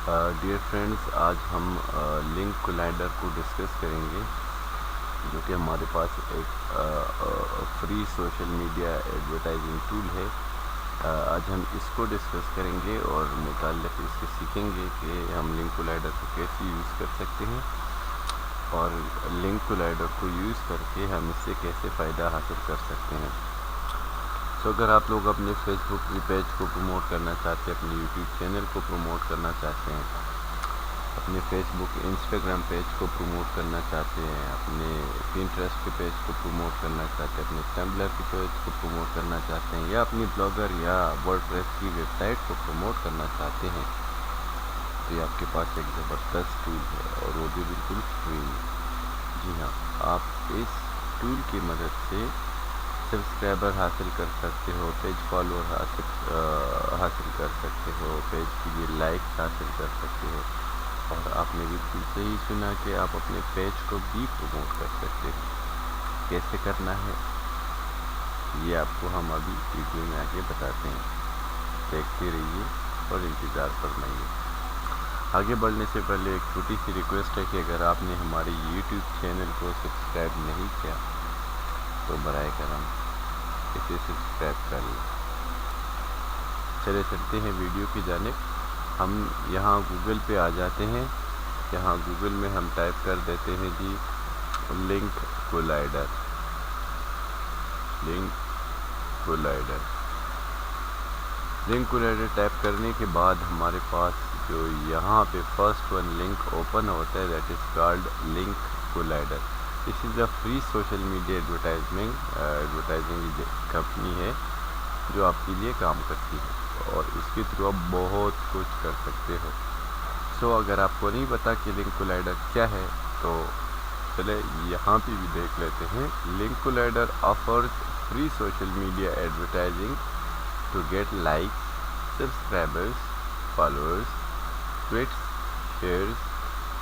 Dear friends, आज हम link collider को डिस्कस करेंगे, जो कि हमारे पास एक free social media advertising tool है। आज हम इसको डिस्कस करेंगे और मुताल्लिक़ इसके सीखेंगे कि हम लिंक कोलाइडर को कैसे यूज़ कर सकते हैं और लिंक कोलाइडर को यूज़ करके हम इससे कैसे फ़ायदा हासिल कर सकते हैं। तो अगर आप लोग अपने फेसबुक पेज को प्रमोट करना चाहते हैं, अपने यूट्यूब चैनल को प्रमोट करना चाहते हैं, अपने फेसबुक इंस्टाग्राम पेज को प्रमोट करना चाहते हैं, अपने पिंटरेस्ट के पेज को प्रमोट करना चाहते हैं, अपने टम्बलर के पेज को प्रमोट करना चाहते हैं, या अपनी ब्लॉगर या वर्डप्रेस की वेबसाइट को प्रमोट करना चाहते हैं, तो ये आपके पास एक ज़बरदस्त टूल है और वो भी बिल्कुल फ्री। जी हाँ, आप इस टूल की मदद से सब्सक्राइबर हासिल कर सकते हो, पेज फॉलोअर हासिल कर सकते हो, पेज के लिए लाइक्स हासिल कर सकते हो, और आपने बिल्कुल सही सुना कि आप अपने पेज को भी प्रमोट कर सकते हो। कैसे करना है ये आपको हम अभी वीडियो में आगे बताते हैं। देखते रहिए और इंतज़ार फरमाइए। आगे बढ़ने से पहले एक छोटी सी रिक्वेस्ट है कि अगर आपने हमारे YouTube चैनल को सब्सक्राइब नहीं किया तो बराए करम इसे सब्सक्राइब कर लें। चले चलते हैं वीडियो की जानिब। हम यहाँ गूगल पे आ जाते हैं। यहाँ गूगल में हम टाइप कर देते हैं जी Link Collider. Link Collider Link Collider type करने के बाद हमारे पास जो यहाँ पे फर्स्ट वन लिंक ओपन होता है, that is called link collider. This is a free social media advertising company है जो आपके लिए काम करती है और इसके थ्रू आप बहुत कुछ कर सकते हो। सो अगर आपको नहीं पता कि लिंक कोलाइडर क्या है तो चले यहाँ पे भी देख लेते हैं। Link collider offers free social media advertising to get likes, subscribers, followers, tweets, shares,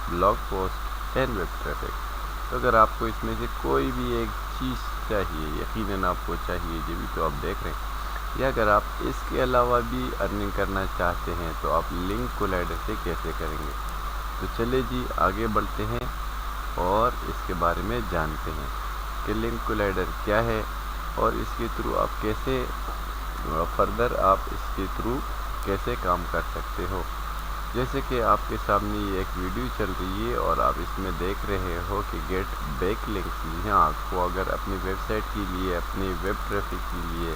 blog post and web traffic. तो अगर आपको इसमें से कोई भी एक चीज़ चाहिए, यकीनन आपको चाहिए जो भी तो आप देख रहे हैं, या अगर आप इसके अलावा भी अर्निंग करना चाहते हैं तो आप लिंक कोलाइडर से कैसे करेंगे। तो चले जी आगे बढ़ते हैं और इसके बारे में जानते हैं कि लिंक कोलाइडर क्या है और इसके थ्रू आप कैसे फर्दर आप इसके थ्रू कैसे काम कर सकते हो। जैसे कि आपके सामने ये एक वीडियो चल रही है और आप इसमें देख रहे हो कि गेट बैक लिंक्स। यहाँ आपको अगर अपनी वेबसाइट के लिए, अपनी वेब ट्रैफिक के लिए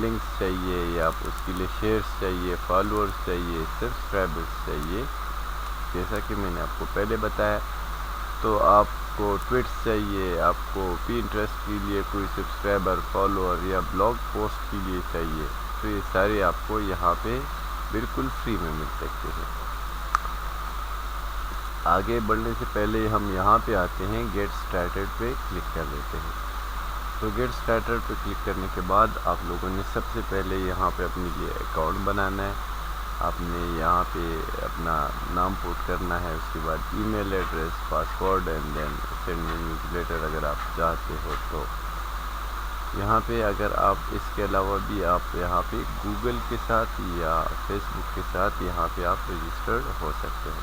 लिंक्स चाहिए, या आप उसके लिए शेयर्स चाहिए, फॉलोअर्स चाहिए, सब्सक्राइबर्स चाहिए, जैसा कि मैंने आपको पहले बताया, तो आपको ट्वीट्स चाहिए, आपको पिंटरेस्ट के लिए कोई सब्सक्राइबर, फॉलोअर या ब्लॉग पोस्ट के लिए चाहिए, तो ये सारे आपको यहाँ पे बिल्कुल फ्री में मिल सकते हैं। आगे बढ़ने से पहले हम यहाँ पे आते हैं, गेट स्टार्टेड पे क्लिक कर लेते हैं। तो गेट स्टार्टेड पे क्लिक करने के बाद आप लोगों ने सबसे पहले यहाँ पे अपने लिए अकाउंट बनाना है। आपने यहाँ पे अपना नाम पुट करना है, उसके बाद email address, password and then send newsletter अगर आप चाहते हो तो। यहाँ पे अगर आप इसके अलावा भी आप यहाँ पे गूगल के साथ या फेसबुक के साथ यहाँ पे आप रजिस्टर्ड हो सकते हो।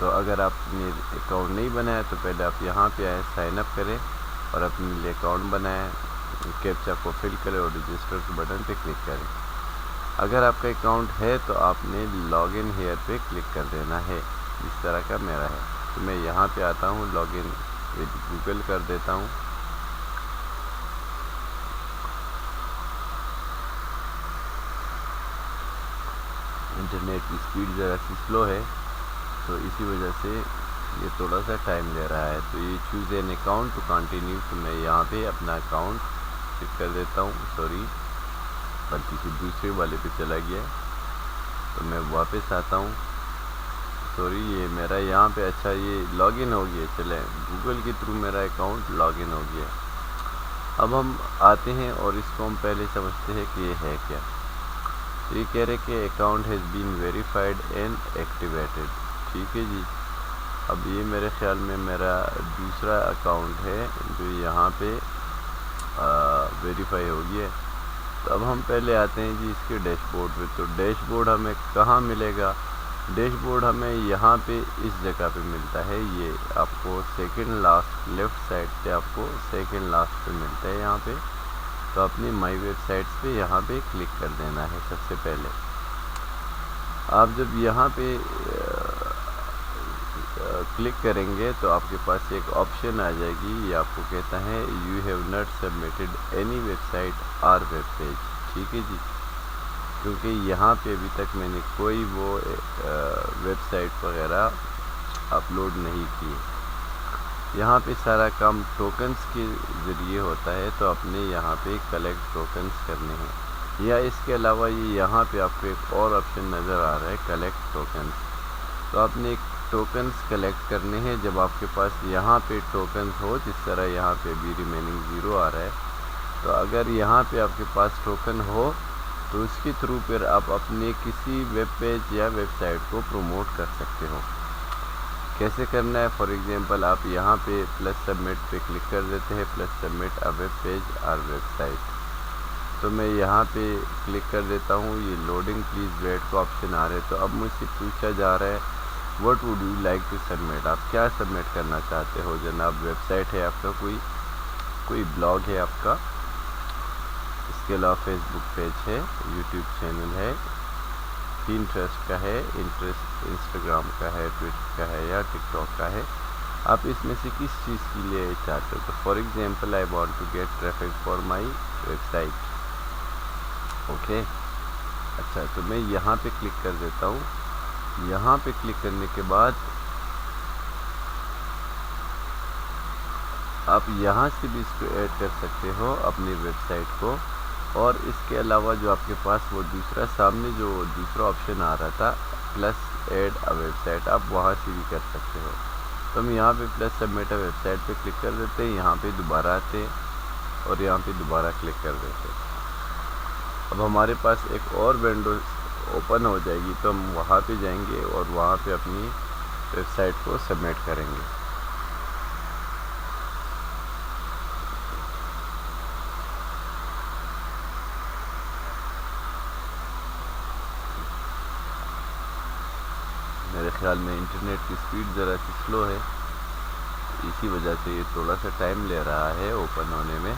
तो अगर आपने अकाउंट नहीं बनाया तो पहले आप यहाँ पे आए, साइन अप करें और अपने लिए अकाउंट बनाएं, कैप्चा को फिल करें और रजिस्टर के बटन पे क्लिक करें। अगर आपका अकाउंट है तो आपने लॉग इन हेयर पे क्लिक कर देना है, इस तरह का मेरा है। तो मैं यहाँ पे आता हूँ, लॉग इन विद गूगल कर देता हूँ। इंटरनेट की स्पीड ज़रा सी स्लो है तो इसी वजह से ये थोड़ा सा टाइम ले रहा है। तो ये choose an account to continue, तो मैं यहाँ पे अपना अकाउंट क्लिक कर देता हूँ। सॉरी, गलती से दूसरे वाले पे चला गया, तो मैं वापस आता हूँ। सॉरी, ये मेरा यहाँ पे अच्छा ये लॉगिन हो गया। चले गूगल के थ्रू मेरा अकाउंट लॉगिन हो गया। अब हम आते हैं और इसको हम पहले समझते हैं कि ये है क्या। तो ये कह रहे कि account has been verified and activated. ठीक है जी। अब ये मेरे ख्याल में मेरा दूसरा अकाउंट है जो यहाँ पे वेरीफाई हो गया। तो अब हम पहले आते हैं जी इसके डैशबोर्ड पे। तो डैशबोर्ड हमें कहाँ मिलेगा? डैशबोर्ड हमें यहाँ पे इस जगह पे मिलता है। ये आपको सेकंड लास्ट लेफ़्ट साइड से आपको सेकंड लास्ट पे मिलता है यहाँ पे। तो अपनी माई वेबसाइट्स पे यहाँ पे क्लिक कर देना है। सबसे पहले आप जब यहाँ पे क्लिक करेंगे तो आपके पास एक ऑप्शन आ जाएगी। ये आपको कहता है you have not submitted any website और वेब पेज। ठीक है जी, क्योंकि यहाँ पे अभी तक मैंने कोई वो वेबसाइट वगैरह अपलोड नहीं की है। यहाँ पे सारा काम टोकन्स के ज़रिए होता है, तो अपने यहाँ पे कलेक्ट टोकन्स करने हैं। या इसके अलावा ये यहाँ पे आपको एक और ऑप्शन नज़र आ रहा है कलेक्ट टोकन्स। तो आपने एक टोकन्स कलेक्ट करने हैं। जब आपके पास यहाँ पे टोकन्स हो, जिस तरह यहाँ पे भी रिमेनिंग 0 आ रहा है, तो अगर यहाँ पे आपके पास टोकन हो तो उसके थ्रू फिर आप अपने किसी वेब पेज या वेबसाइट को प्रमोट कर सकते हो। कैसे करना है? फॉर एग्जांपल आप यहाँ पे प्लस सबमिट पे क्लिक कर देते हैं, plus submit a web page और वेबसाइट। तो मैं यहाँ पे क्लिक कर देता हूँ। ये लोडिंग प्लीज़ वेट का ऑप्शन आ रहा है। तो अब मुझसे पूछा जा रहा है what would you like to submit. आप क्या सबमिट करना चाहते हो जनाब? वेबसाइट है आपका, कोई ब्लॉग है आपका, इसके अलावा फेसबुक पेज है, यूट्यूब चैनल है, पिंटरेस्ट का है, इंस्टाग्राम का है, ट्विटर का है या टिकटॉक का है। आप इसमें से किस चीज़ के लिए चाहते हो? तो for example I want to get traffic for my website. Okay, अच्छा, तो मैं यहाँ पे क्लिक कर देता हूँ। यहाँ पे क्लिक करने के बाद आप यहाँ से भी इसको ऐड कर सकते हो अपनी वेबसाइट को। और इसके अलावा जो आपके पास वो दूसरा सामने जो दूसरा ऑप्शन आ रहा था प्लस ऐड अ वेबसाइट, आप वहाँ से भी कर सकते हो। तो हम यहाँ पे प्लस सबमिट अ वेबसाइट पे क्लिक कर देते हैं। यहाँ पे दोबारा आते हैं और यहाँ पे दोबारा क्लिक कर देते हैं। अब हमारे पास एक और विंडो ओपन हो जाएगी, तो हम वहाँ पे जाएंगे और वहाँ पे अपनी वेबसाइट को सबमिट करेंगे। मेरे ख्याल में इंटरनेट की स्पीड ज़रा सी स्लो है, इसी वजह से ये थोड़ा सा टाइम ले रहा है ओपन होने में।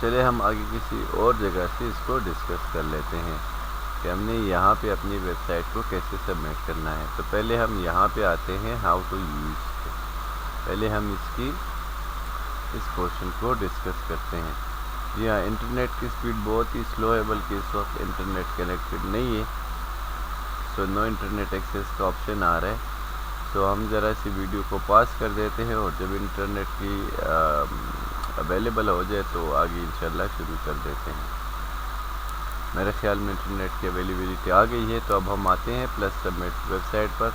चलिए हम आगे किसी और जगह से इसको डिस्कस कर लेते हैं कि हमने यहाँ पे अपनी वेबसाइट को कैसे सबमिट करना है। तो पहले हम यहाँ पे आते हैं हाउ टू यूज़। पहले हम इस पोर्शन को डिस्कस करते हैं। जी हाँ, इंटरनेट की स्पीड बहुत ही स्लो है, बल्कि इस वक्त इंटरनेट कनेक्टेड नहीं है। सो नो इंटरनेट एक्सेस का ऑप्शन आ रहा है। तो हम ज़रा सी वीडियो को पॉज कर देते हैं और जब इंटरनेट की अवेलेबल हो जाए तो आगे इंशाल्लाह शुरू कर देते हैं। मेरे ख्याल में इंटरनेट की अवेलेबिलिटी आ गई है। तो अब हम आते हैं प्लस सबमिट वेबसाइट पर।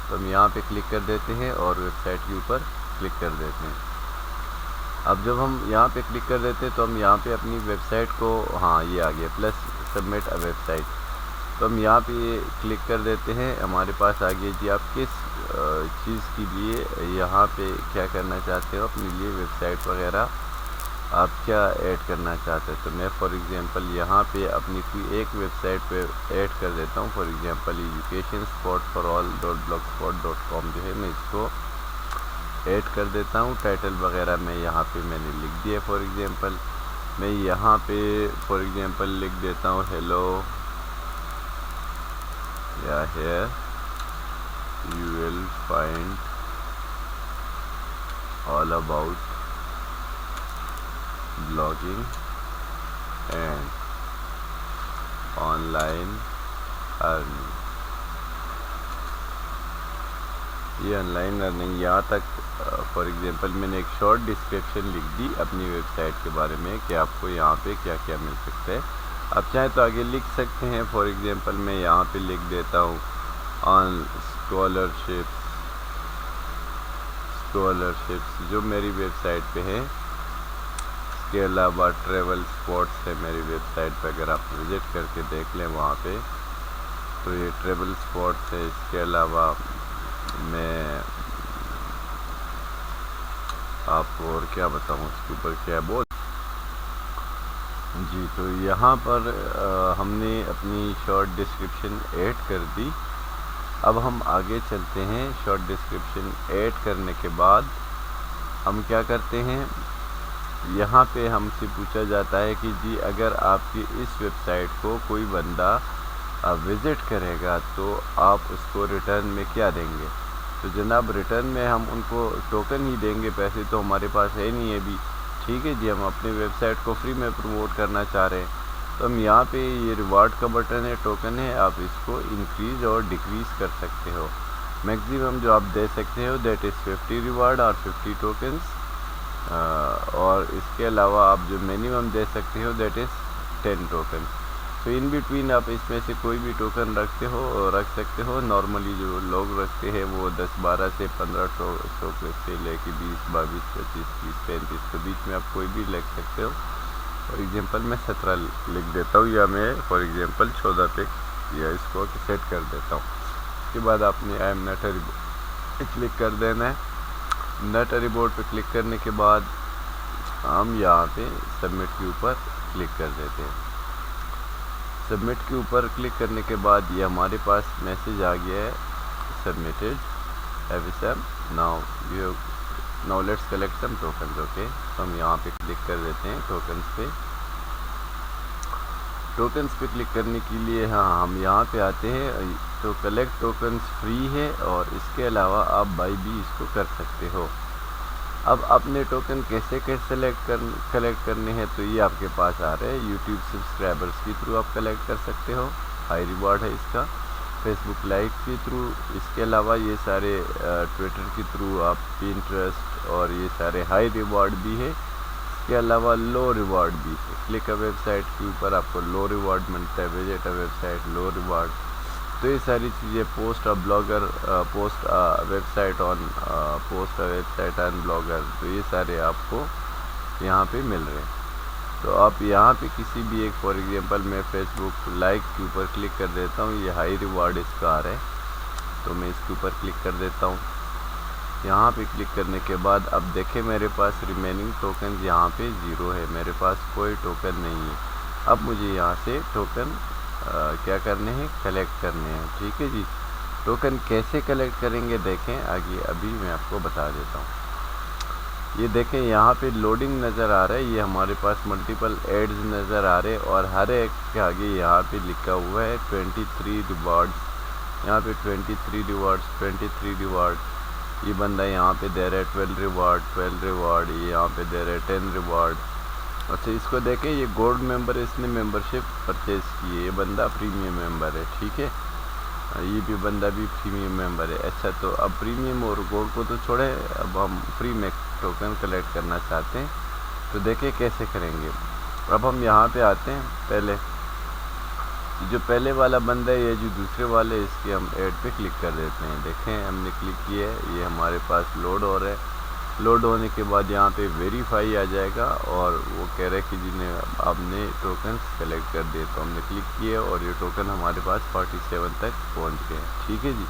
तो हम यहाँ पे क्लिक कर देते हैं और वेबसाइट के ऊपर क्लिक कर देते हैं। अब जब हम यहाँ पे क्लिक कर देते हैं तो हम यहाँ पे अपनी वेबसाइट को, हाँ ये आ गया प्लस सबमिट अ वेबसाइट। तो हम यहाँ पे क्लिक कर देते हैं। हमारे पास आ गया जी आप किस चीज़ के लिए यहाँ पे क्या करना चाहते हो, अपने लिए वेबसाइट वगैरह आप क्या ऐड करना चाहते हैं। तो मैं फॉर एग्जांपल यहाँ पे अपनी कोई एक वेबसाइट पे ऐड कर देता हूँ। For example education spot for all .blogspot.com जो है, मैं इसको ऐड कर देता हूँ। टाइटल वगैरह मैं यहाँ पे मैंने लिख दिया। फॉर एग्जांपल मैं यहाँ पे फॉर एग्जांपल लिख देता हूँ हेलो या here you will find all about blogging and online earning. ये ऑनलाइन अर्निंग यहाँ तक फॉर एग्जांपल मैंने एक शॉर्ट डिस्क्रिप्शन लिख दी अपनी वेबसाइट के बारे में कि आपको यहाँ पे क्या क्या मिल सकता है। आप चाहें तो आगे लिख सकते हैं। फॉर एग्जांपल मैं यहाँ पे लिख देता हूँ ऑन स्कॉलरशिप्स जो मेरी वेबसाइट पे है। इसके अलावा ट्रेवल स्पॉट्स है मेरी वेबसाइट पे, अगर आप विज़िट करके देख लें वहाँ पे तो ये ट्रेवल स्पॉट्स है। इसके अलावा मैं आपको और क्या बताऊँ, इसके ऊपर क्या है बहुत। जी, तो यहाँ पर हमने अपनी शॉर्ट डिस्क्रिप्शन ऐड कर दी। अब हम आगे चलते हैं। शॉर्ट डिस्क्रिप्शन ऐड करने के बाद हम क्या करते हैं, यहाँ पे हमसे पूछा जाता है कि जी अगर आपकी इस वेबसाइट को कोई बंदा विज़िट करेगा तो आप उसको रिटर्न में क्या देंगे। तो जनाब रिटर्न में हम उनको टोकन ही देंगे, पैसे तो हमारे पास है नहीं अभी। ठीक है जी, हम अपनी वेबसाइट को फ्री में प्रमोट करना चाह रहे हैं। तो हम यहाँ पे ये रिवार्ड का बटन है, टोकन है, आप इसको इंक्रीज़ और डिक्रीज़ कर सकते हो। मैक्सिमम जो आप दे सकते हो दैट इज़ 50 रिवार्ड और 50 टोकन्स, और इसके अलावा आप जो मिनिमम दे सकते हो दैट इज़ 10 टोकन। तो इन बिटवीन आप इसमें से कोई भी टोकन रख सकते हो। नॉर्मली जो लोग रखते हैं वो 10-12 से 15 टोकन से लेके 20, 22, 25, 30, 35 के बीच में आप कोई भी लिख सकते हो। फॉर एग्जांपल मैं 17 लिख देता हूँ, या मैं फॉर एग्जांपल 14 पे या इसको सेट कर देता हूँ। उसके बाद आपने I am not a रिबोट click कर देना है। नॉट अ रिबोट पे क्लिक करने के बाद हम यहाँ पे सबमिट के ऊपर क्लिक कर देते हैं। सबमिट के ऊपर क्लिक करने के बाद ये हमारे पास मैसेज आ गया है, submitted awesome now let's collect some tokens. Okay, तो हम यहाँ पे क्लिक कर देते हैं टोकन्स पे। टोकन्स पे क्लिक करने के लिए हाँ हम यहाँ पे आते हैं। तो कलेक्ट टोकन्स फ्री है और इसके अलावा आप बाई भी इसको कर सकते हो। अब अपने टोकन कैसे कलेक्ट करने हैं, तो ये आपके पास आ रहे हैं। यूट्यूब सब्सक्राइबर्स के थ्रू आप कलेक्ट कर सकते हो, हाई रिवार्ड है इसका। फेसबुक लाइव के थ्रू, इसके अलावा ये सारे ट्विटर के थ्रू, आप पिंटरेस्ट और ये सारे हाई रिवार्ड भी है। इसके अलावा लो रिवार्ड भी है। क्लिक अ वेबसाइट के ऊपर आपको लो रिवार्ड मिलता है, visit a website low reward. तो ये सारी चीज़ें post a blogger, post website on post a website on blogger, तो ये सारे आपको यहाँ पे मिल रहे हैं। तो आप यहाँ पे किसी भी एक, फॉर एग्जांपल मैं फेसबुक लाइक के ऊपर क्लिक कर देता हूँ, ये हाई रिवार्ड इसका आ रहा है, तो मैं इसके ऊपर क्लिक कर देता हूँ। यहाँ पे क्लिक करने के बाद अब देखें मेरे पास रिमेनिंग टोकन यहाँ पे 0 है, मेरे पास कोई टोकन नहीं है। अब मुझे यहाँ से टोकन क्या करने हैं, कलेक्ट करने हैं। ठीक है जी, टोकन कैसे कलेक्ट करेंगे देखें आगे, अभी मैं आपको बता देता हूँ। ये देखें यहाँ पे लोडिंग नज़र आ रहा है, ये हमारे पास मल्टीपल एड्स नज़र आ रहे हैं और हर एक के आगे यहाँ पे लिखा हुआ है 23 रिवार्ड्स। यहाँ पे 23 रिवार्ड्स, 23 रिवार्ड। ये बंदा यहाँ पे दे रहा है 12 रिवार्ड, 12 रिवार्ड, ये यहाँ पे दे रहा है 10 रिवार्ड। अच्छा, इसको देखें, ये गोल्ड मेंबर है, इसने मेंबरशिप परचेज़ की है, ये बंदा प्रीमियम मेंबर है। ठीक है, ये भी बंदा भी प्रीमियम मेंबर है। अच्छा, तो अब प्रीमियम और गोल्ड को तो छोड़े, अब हम फ्री में टोकन कलेक्ट करना चाहते हैं, तो देखें कैसे करेंगे। अब हम यहाँ पे आते हैं। पहले जो पहले वाला बंदा है, ये जो दूसरे वाले, इसके हम ऐड पे क्लिक कर देते हैं। देखें हमने क्लिक किया है, ये हमारे पास लोड हो रहा है। लोड होने के बाद यहाँ पे वेरीफाई आ जाएगा और वो कह रहा है कि जिन्हें आपने टोकन्स कलेक्ट कर दिए, तो हमने क्लिक किया और ये टोकन हमारे पास 47 तक पहुँच गए। ठीक है जी,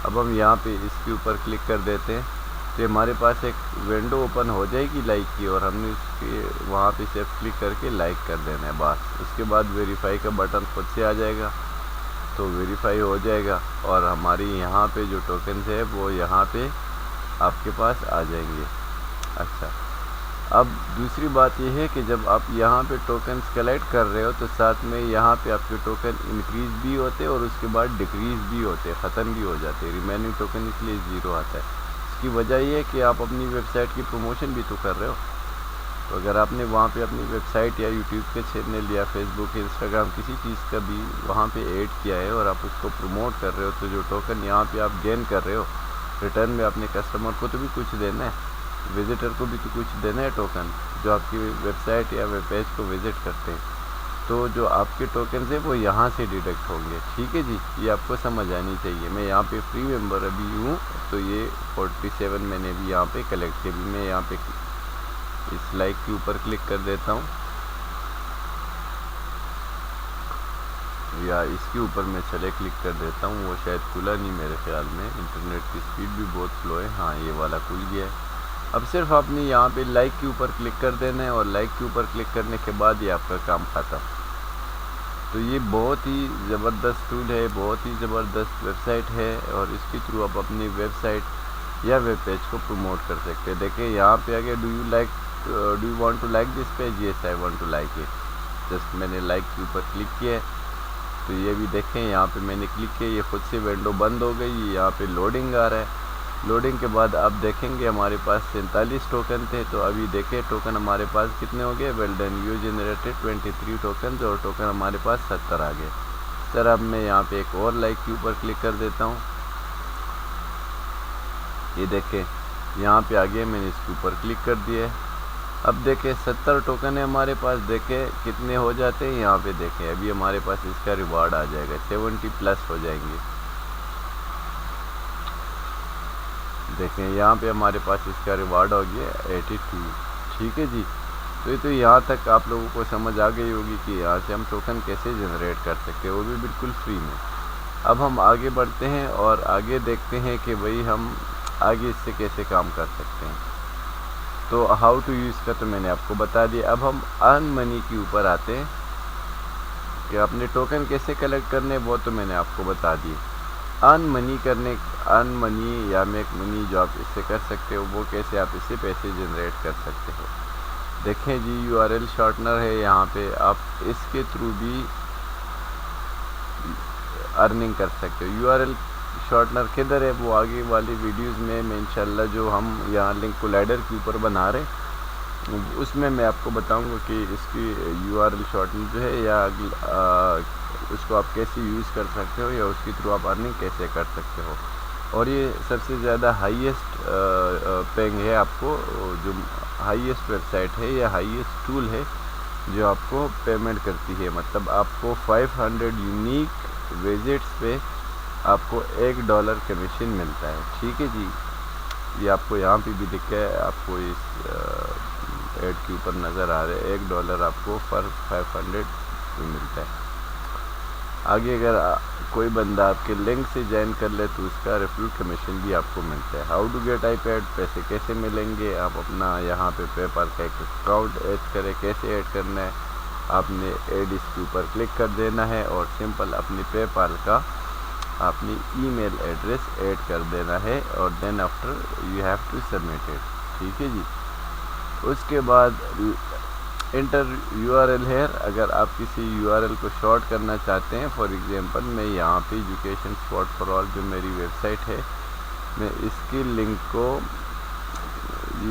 अब हम यहाँ पे इसके ऊपर क्लिक कर देते हैं, तो हमारे पास एक विंडो ओपन हो जाएगी लाइक की, और हमने उसके वहाँ पे सिर्फ क्लिक करके लाइक कर देना है बस। उसके बाद वेरीफाई का बटन खुद से आ जाएगा, तो वेरीफाई हो जाएगा और हमारी यहाँ पे जो टोकन है वो यहाँ पे आपके पास आ जाएंगे। अच्छा, अब दूसरी बात यह है कि जब आप यहाँ पे टोकन्स कलेक्ट कर रहे हो तो साथ में यहाँ पे आपके टोकन इंक्रीज़ भी होते हैं और उसके बाद डिक्रीज़ भी होते हैं, ख़त्म भी हो जाते हैं। रिमेनिंग टोकन इसलिए 0 आता है। इसकी वजह ये है कि आप अपनी वेबसाइट की प्रमोशन भी तो कर रहे हो। तो अगर आपने वहाँ पे अपनी वेबसाइट या यूट्यूब के चैनल या फेसबुक, इंस्टाग्राम, किसी चीज़ का भी वहाँ पे ऐड किया है और आप उसको प्रमोट कर रहे हो, तो जो टोकन यहाँ पे आप गेन कर रहे हो, रिटर्न में अपने कस्टमर को तो भी कुछ देना है, विजिटर को भी तो कुछ देना है टोकन, जो आपकी वेबसाइट या वेब पेज को विज़िट करते हैं। तो जो आपके टोकन है वो यहाँ से डिडक्ट होंगे। ठीक है जी, ये आपको समझ आनी चाहिए। मैं यहाँ पे फ्री मेंबर अभी हूँ, तो ये 47 मैंने भी यहाँ पे कलेक्ट किया। भी मैं यहाँ पे इस लाइक के ऊपर क्लिक कर देता हूँ, या इसके ऊपर मैं चले क्लिक कर देता हूँ। वो शायद खुला नहीं मेरे ख्याल में, इंटरनेट की स्पीड भी बहुत स्लो है। हाँ, ये वाला खुल गया है। अब सिर्फ आपने यहाँ पे लाइक के ऊपर क्लिक कर देना है और लाइक के ऊपर क्लिक करने के बाद ये आपका काम खत्म। तो ये बहुत ही ज़बरदस्त टूल है, बहुत ही ज़बरदस्त वेबसाइट है और इसके थ्रू आप अपनी वेबसाइट या वेब पेज को प्रमोट कर सकते हैं। देखिए यहाँ पे आगे do you want to like this page, yes I want to like it. Just मैंने लाइक के ऊपर क्लिक किया है तो ये भी देखें यहाँ पे मैंने क्लिक किया, ये खुद से विंडो बंद हो गई। यहाँ पे लोडिंग आ रहा है। लोडिंग के बाद आप देखेंगे हमारे पास 47 टोकन थे, तो अभी देखें टोकन हमारे पास कितने हो गए। Well done, you generated 23 token और टोकन हमारे पास 70 आ गए। सर अब मैं यहाँ पे एक और लाइक के ऊपर क्लिक कर देता हूँ। ये देखें यहाँ पे आ गया, मैंने इसके ऊपर क्लिक कर दिया है। अब देखें 70 टोकन है हमारे पास, देखें कितने हो जाते हैं। यहाँ पे देखें अभी हमारे पास इसका रिवार्ड आ जाएगा, 70+ हो जाएंगे। देखें यहाँ पे हमारे पास इसका रिवार्ड हो गया 82। ठीक है जी, तो यहाँ तक आप लोगों को समझ आ गई होगी कि यहाँ से हम टोकन कैसे जनरेट कर सकते हैं, वो भी बिल्कुल फ्री में। अब हम आगे बढ़ते हैं और आगे देखते हैं कि भाई हम आगे इससे कैसे काम कर सकते हैं। तो हाउ टू यूज़ का तो मैंने आपको बता दिया। अब हम अर्न मनी के ऊपर आते हैं कि अपने टोकन कैसे कलेक्ट करने, वो तो मैंने आपको बता दी। अर्न मनी या मेक मनी जो आप इससे कर सकते हो, वो कैसे आप इससे पैसे जनरेट कर सकते हो। देखें जी URL शॉर्टनर है, यहाँ पे आप इसके थ्रू भी अर्निंग कर सकते हो। URL शॉर्टनर किधर है, वो आगे वाली वीडियोस में मैं इंशाल्लाह जो हम यहाँ लिंक कोलाइडर के ऊपर बना रहे हैं उसमें मैं आपको बताऊंगा कि इसकी URL शॉर्टनर जो है या उसको आप कैसे यूज़ कर सकते हो या उसके थ्रू आप अर्निंग कैसे कर सकते हो। और ये सबसे ज़्यादा हाईएस्ट पेइंग है, आपको जो हाईएस्ट वेबसाइट है या हाईएस्ट टूल है जो आपको पेमेंट करती है। मतलब आपको 500 यूनिक विजिट्स पे आपको $1 कमीशन मिलता है। ठीक है जी, ये आपको यहाँ पे भी दिखा है, आपको इस ऐड के ऊपर नज़र आ रहा है। $1 आपको पर 500 मिलता है। आगे अगर कोई बंदा आपके लिंक से ज्वाइन कर ले तो उसका रेफरल कमीशन भी आपको मिलता है। हाउ टू गेट iPad, पैसे कैसे मिलेंगे। आप अपना यहाँ पे पेपाल का एक अकाउंट ऐड करें, कैसे ऐड करना है, आपने ऐड इसके ऊपर क्लिक कर देना है और सिंपल अपनी पेपाल का अपनी ईमेल एड्रेस ऐड कर देना है और then after you have to submit it. ठीक है जी, उसके बाद इंटर URL है। अगर आप किसी URL को शॉर्ट करना चाहते हैं, फॉर एग्जांपल मैं यहाँ पे एजुकेशन स्पॉट फॉर ऑल जो मेरी वेबसाइट है, मैं इसकी लिंक को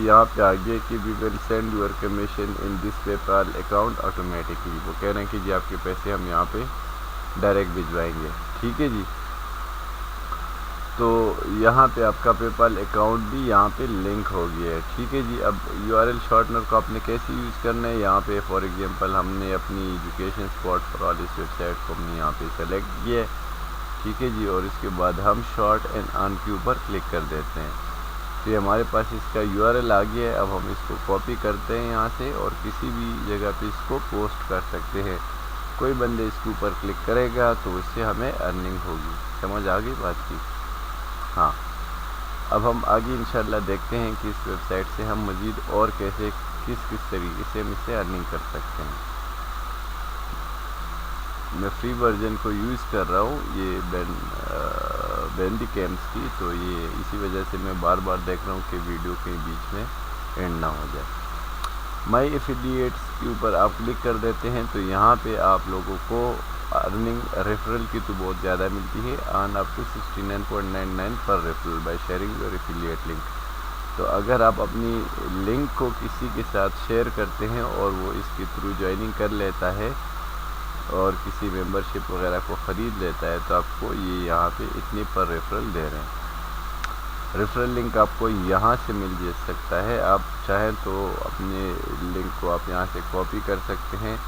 यहाँ पे आ गया कि we will send your commission in this PayPal account automatically. वो कह रहे हैं कि जी आपके पैसे हम यहाँ पे डायरेक्ट भिजवाएंगे। ठीक है जी, तो यहाँ पे आपका पेपाल अकाउंट भी यहाँ पे लिंक हो गया है। ठीक है जी, अब URL शॉर्टनर को आपने कैसे यूज़ करना है। यहाँ पे फॉर एग्जांपल हमने अपनी एजुकेशन स्पॉट फॉर ऑल इस वेबसाइट को हमने यहाँ पे सेलेक्ट किया है। ठीक है जी, और इसके बाद हम शॉर्ट एंड अर्न के ऊपर क्लिक कर देते हैं तो ये हमारे पास इसका URL आ गया है। अब हम इसको कॉपी करते हैं यहाँ से और किसी भी जगह पे इसको पोस्ट कर सकते हैं। कोई बंदे इसके ऊपर क्लिक करेगा तो उससे हमें अर्निंग होगी। समझ आ गई बात की। हाँ, अब हम आगे इंशाल्लाह देखते हैं कि इस वेबसाइट से हम मज़ीद और कैसे किस तरीके से हम इससे अर्निंग कर सकते हैं। मैं फ्री वर्जन को यूज़ कर रहा हूँ, ये बैंडिकैम्स की, तो ये इसी वजह से मैं बार बार देख रहा हूँ कि वीडियो के बीच में एंड ना हो जाए। माई एफिलिएट्स के ऊपर आप क्लिक कर देते हैं तो यहाँ पे आप लोगों को अर्निंग रेफरल की तो बहुत ज़्यादा मिलती है, अर्न अप टू 69.99 पर referral by sharing your affiliate link. तो अगर आप अपनी लिंक को किसी के साथ शेयर करते हैं और वो इसके थ्रू ज्वाइनिंग कर लेता है और किसी मेंबरशिप वगैरह को ख़रीद लेता है तो आपको ये यहाँ पे इतनी पर रेफरल दे रहे हैं। रेफरल लिंक आपको यहाँ से मिल जा सकता है, आप चाहें तो अपने लिंक को आप यहाँ से कॉपी कर सकते हैं।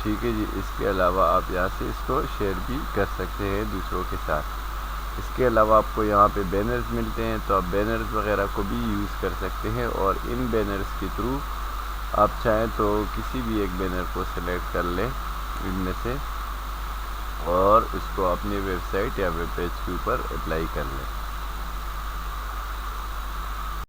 ठीक है जी, इसके अलावा आप यहाँ से इसको शेयर भी कर सकते हैं दूसरों के साथ। इसके अलावा आपको यहाँ पे बैनर्स मिलते हैं तो आप बैनर्स वगैरह को भी यूज़ कर सकते हैं और इन बैनर्स के थ्रू आप चाहें तो किसी भी एक बैनर को सिलेक्ट कर लें इनमें से और उसको अपनी वेबसाइट या वेब पेज के ऊपर अप्लाई कर लें।